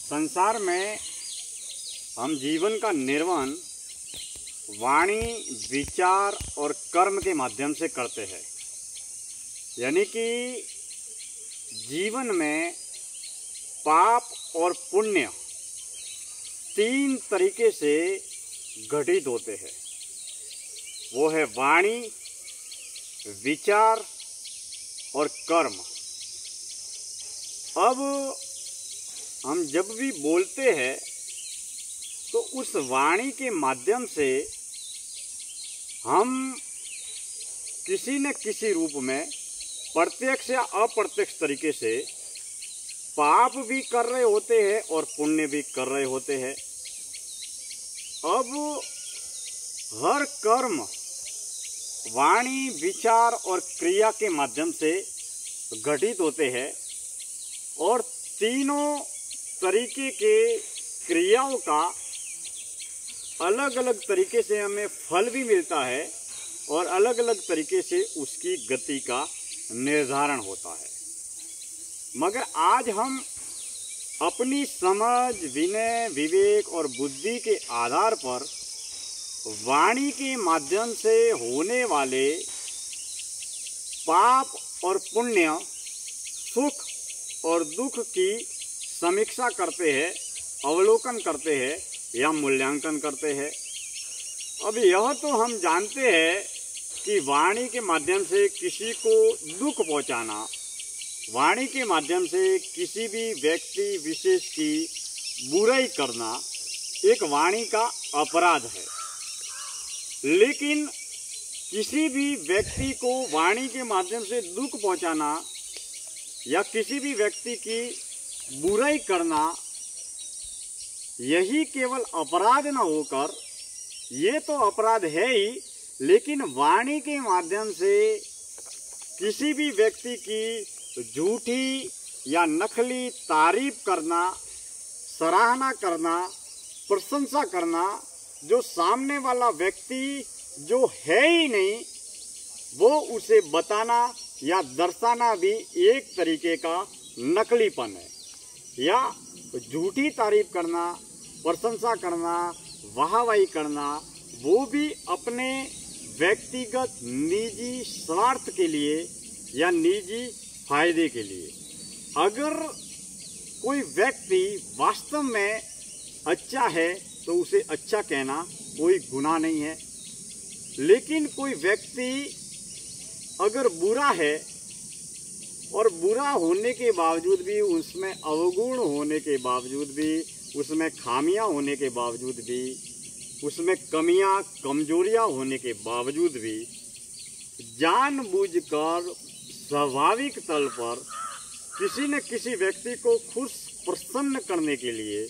संसार में हम जीवन का निर्वहन वाणी, विचार और कर्म के माध्यम से करते हैं। यानी कि जीवन में पाप और पुण्य तीन तरीके से घटित होते हैं। वो है वाणी, विचार और कर्म। अब हम जब भी बोलते हैं तो उस वाणी के माध्यम से हम किसी न किसी रूप में प्रत्यक्ष या अप्रत्यक्ष तरीके से पाप भी कर रहे होते हैं और पुण्य भी कर रहे होते हैं। अब हर कर्म वाणी, विचार और क्रिया के माध्यम से घटित होते हैं और तीनों तरीके के क्रियाओं का अलग अलग तरीके से हमें फल भी मिलता है और अलग अलग तरीके से उसकी गति का निर्धारण होता है। मगर आज हम अपनी समझ, विनय, विवेक और बुद्धि के आधार पर वाणी के माध्यम से होने वाले पाप और पुण्य, सुख और दुख की समीक्षा करते हैं, अवलोकन करते हैं या मूल्यांकन करते हैं। अब यह तो हम जानते हैं कि वाणी के माध्यम से किसी को दुख पहुंचाना, वाणी के माध्यम से किसी भी व्यक्ति विशेष की बुराई करना एक वाणी का अपराध है। लेकिन किसी भी व्यक्ति को वाणी के माध्यम से दुख पहुंचाना या किसी भी व्यक्ति की बुराई करना, यही केवल अपराध न होकर, ये तो अपराध है ही, लेकिन वाणी के माध्यम से किसी भी व्यक्ति की झूठी या नकली तारीफ करना, सराहना करना, प्रशंसा करना, जो सामने वाला व्यक्ति जो है ही नहीं वो उसे बताना या दर्शाना भी एक तरीके का नकलीपन है। या झूठी तारीफ करना, प्रशंसा करना, वाहवाही करना, वो भी अपने व्यक्तिगत निजी स्वार्थ के लिए या निजी फायदे के लिए। अगर कोई व्यक्ति वास्तव में अच्छा है तो उसे अच्छा कहना कोई गुनाह नहीं है। लेकिन कोई व्यक्ति अगर बुरा है और बुरा होने के बावजूद भी, उसमें अवगुण होने के बावजूद भी, उसमें खामियां होने के बावजूद भी, उसमें कमियां, कमजोरियां होने के बावजूद भी जानबूझकर स्वाभाविक तल पर किसी न किसी व्यक्ति को खुश प्रसन्न करने के लिए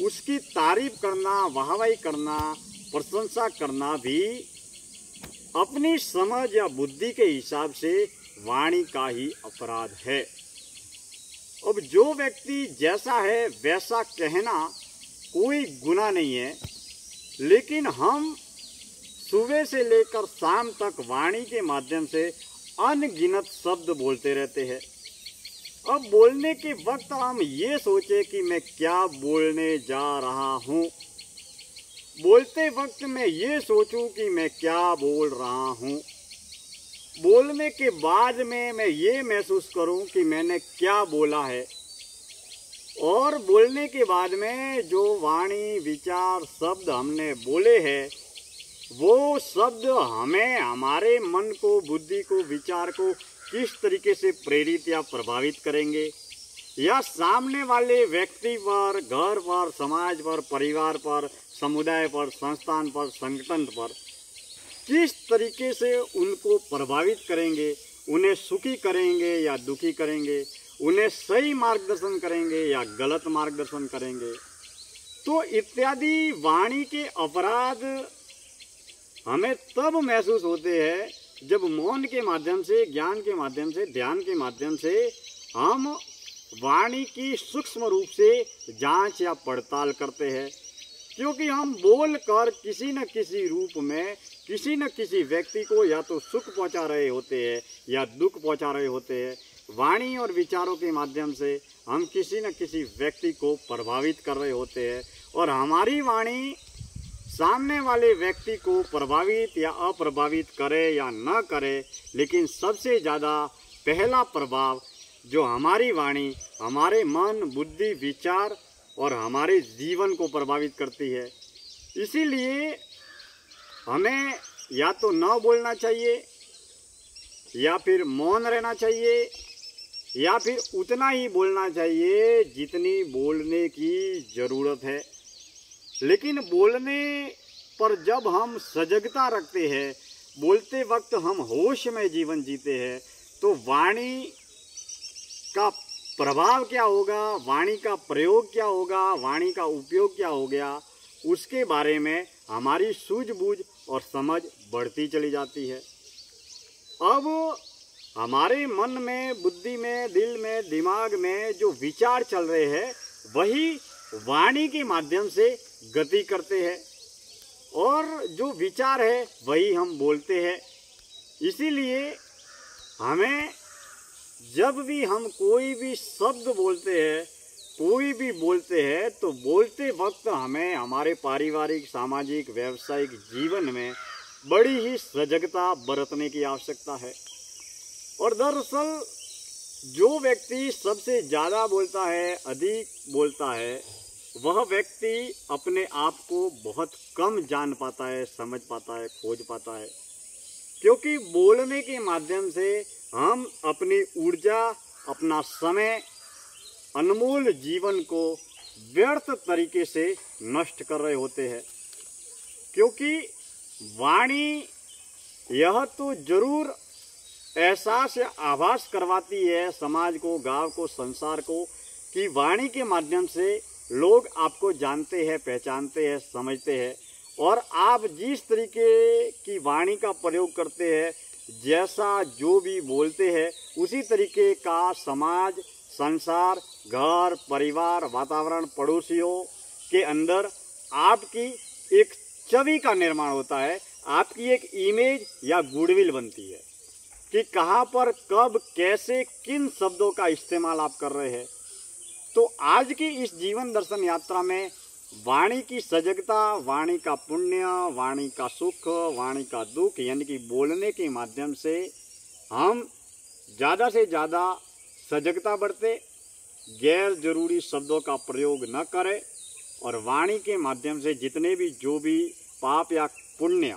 उसकी तारीफ करना, वाहवाही करना, प्रशंसा करना भी अपनी समझ या बुद्धि के हिसाब से वाणी का ही अपराध है। अब जो व्यक्ति जैसा है वैसा कहना कोई गुनाह नहीं है, लेकिन हम सुबह से लेकर शाम तक वाणी के माध्यम से अनगिनत शब्द बोलते रहते हैं। अब बोलने के वक्त हम ये सोचे कि मैं क्या बोलने जा रहा हूँ, बोलते वक्त मैं ये सोचूं कि मैं क्या बोल रहा हूँ, बोलने के बाद में मैं ये महसूस करूं कि मैंने क्या बोला है, और बोलने के बाद में जो वाणी, विचार, शब्द हमने बोले हैं वो शब्द हमें, हमारे मन को, बुद्धि को, विचार को किस तरीके से प्रेरित या प्रभावित करेंगे, या सामने वाले व्यक्ति पर, घर पर, समाज पर, परिवार पर, समुदाय पर, संस्थान पर, संगठन पर किस तरीके से उनको प्रभावित करेंगे, उन्हें सुखी करेंगे या दुखी करेंगे, उन्हें सही मार्गदर्शन करेंगे या गलत मार्गदर्शन करेंगे। तो इत्यादि वाणी के अपराध हमें तब महसूस होते हैं जब मौन के माध्यम से, ज्ञान के माध्यम से, ध्यान के माध्यम से हम वाणी की सूक्ष्म रूप से जांच या पड़ताल करते हैं। क्योंकि हम बोलकर किसी न किसी रूप में किसी न किसी व्यक्ति को या तो सुख पहुंचा रहे होते हैं या दुख पहुंचा रहे होते हैं, वाणी और विचारों के माध्यम से हम किसी न किसी व्यक्ति को प्रभावित कर रहे होते हैं, और हमारी वाणी सामने वाले व्यक्ति को प्रभावित या अप्रभावित करे या न करे, लेकिन सबसे ज़्यादा पहला प्रभाव जो हमारी वाणी हमारे मन, बुद्धि, विचार और हमारे जीवन को प्रभावित करती है। इसीलिए हमें या तो न बोलना चाहिए, या फिर मौन रहना चाहिए, या फिर उतना ही बोलना चाहिए जितनी बोलने की ज़रूरत है। लेकिन बोलने पर जब हम सजगता रखते हैं, बोलते वक्त हम होश में जीवन जीते हैं, तो वाणी का प्रभाव क्या होगा, वाणी का प्रयोग क्या होगा, वाणी का उपयोग क्या हो गया, उसके बारे में हमारी सूझबूझ और समझ बढ़ती चली जाती है। अब हमारे मन में, बुद्धि में, दिल में, दिमाग में जो विचार चल रहे हैं वही वाणी के माध्यम से गति करते हैं, और जो विचार है वही हम बोलते हैं। इसीलिए हमें जब भी हम कोई भी शब्द बोलते हैं, कोई भी बोलते हैं, तो बोलते वक्त हमें हमारे पारिवारिक, सामाजिक, व्यावसायिक जीवन में बड़ी ही सजगता बरतने की आवश्यकता है। और दरअसल जो व्यक्ति सबसे ज़्यादा बोलता है, अधिक बोलता है, वह व्यक्ति अपने आप को बहुत कम जान पाता है, समझ पाता है, खोज पाता है। क्योंकि बोलने के माध्यम से हम अपनी ऊर्जा, अपना समय, अनमोल जीवन को व्यर्थ तरीके से नष्ट कर रहे होते हैं। क्योंकि वाणी यह तो जरूर एहसास या आभास करवाती है समाज को, गांव को, संसार को, कि वाणी के माध्यम से लोग आपको जानते हैं, पहचानते हैं, समझते हैं, और आप जिस तरीके की वाणी का प्रयोग करते हैं, जैसा जो भी बोलते हैं, उसी तरीके का समाज, संसार, घर, परिवार, वातावरण, पड़ोसियों के अंदर आपकी एक छवि का निर्माण होता है, आपकी एक इमेज या गुडविल बनती है कि कहाँ पर, कब, कैसे, किन शब्दों का इस्तेमाल आप कर रहे हैं। तो आज की इस जीवन दर्शन यात्रा में वाणी की सजगता, वाणी का पुण्य, वाणी का सुख, वाणी का दुख, यानी कि बोलने के माध्यम से हम ज़्यादा से ज़्यादा सजगता बढ़ते, गैर जरूरी शब्दों का प्रयोग न करें, और वाणी के माध्यम से जितने भी जो भी पाप या पुण्य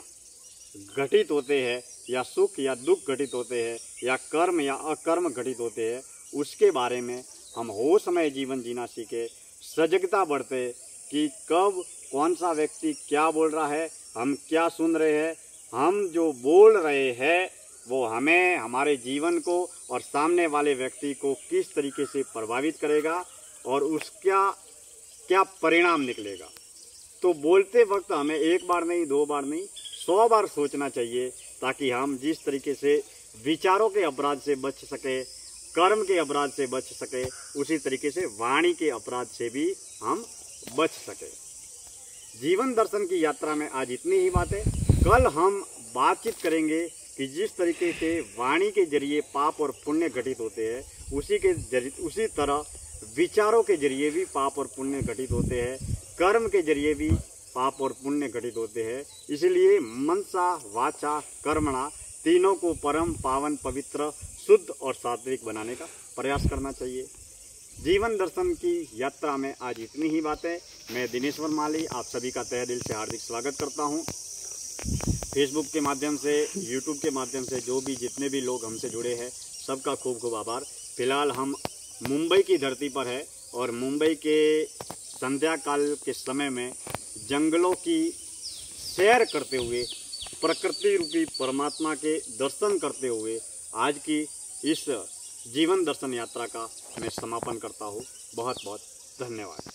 घटित होते हैं, या सुख या दुख घटित होते हैं, या कर्म या अकर्म घटित होते हैं, उसके बारे में हम होशमय जीवन जीना सीखे, सजगता बढ़ते कि कब कौन सा व्यक्ति क्या बोल रहा है, हम क्या सुन रहे हैं, हम जो बोल रहे हैं वो हमें, हमारे जीवन को और सामने वाले व्यक्ति को किस तरीके से प्रभावित करेगा और उसका क्या परिणाम निकलेगा। तो बोलते वक्त हमें एक बार नहीं, दो बार नहीं, 100 बार सोचना चाहिए, ताकि हम जिस तरीके से विचारों के अपराध से बच सके, कर्म के अपराध से बच सके, उसी तरीके से वाणी के अपराध से भी हम बच सके। जीवन दर्शन की यात्रा में आज इतनी ही बातें। कल हम बातचीत करेंगे कि जिस तरीके से वाणी के जरिए पाप और पुण्य घटित होते हैं, उसी तरह विचारों के जरिए भी पाप और पुण्य घटित होते हैं, कर्म के जरिए भी पाप और पुण्य घटित होते हैं। इसलिए मनसा, वाचा, कर्मणा तीनों को परम, पावन, पवित्र, शुद्ध और सात्विक बनाने का प्रयास करना चाहिए। जीवन दर्शन की यात्रा में आज इतनी ही बातें। मैं दिनेश्वर माली आप सभी का तहे दिल से हार्दिक स्वागत करता हूं। फेसबुक के माध्यम से, यूट्यूब के माध्यम से जो भी जितने भी लोग हमसे जुड़े हैं, सबका खूब खूब आभार। फिलहाल हम मुंबई की धरती पर है, और मुंबई के संध्या काल के समय में जंगलों की सैर करते हुए, प्रकृति रूपी परमात्मा के दर्शन करते हुए आज की इस जीवन दर्शन यात्रा का मैं समापन करता हूँ। बहुत बहुत धन्यवाद।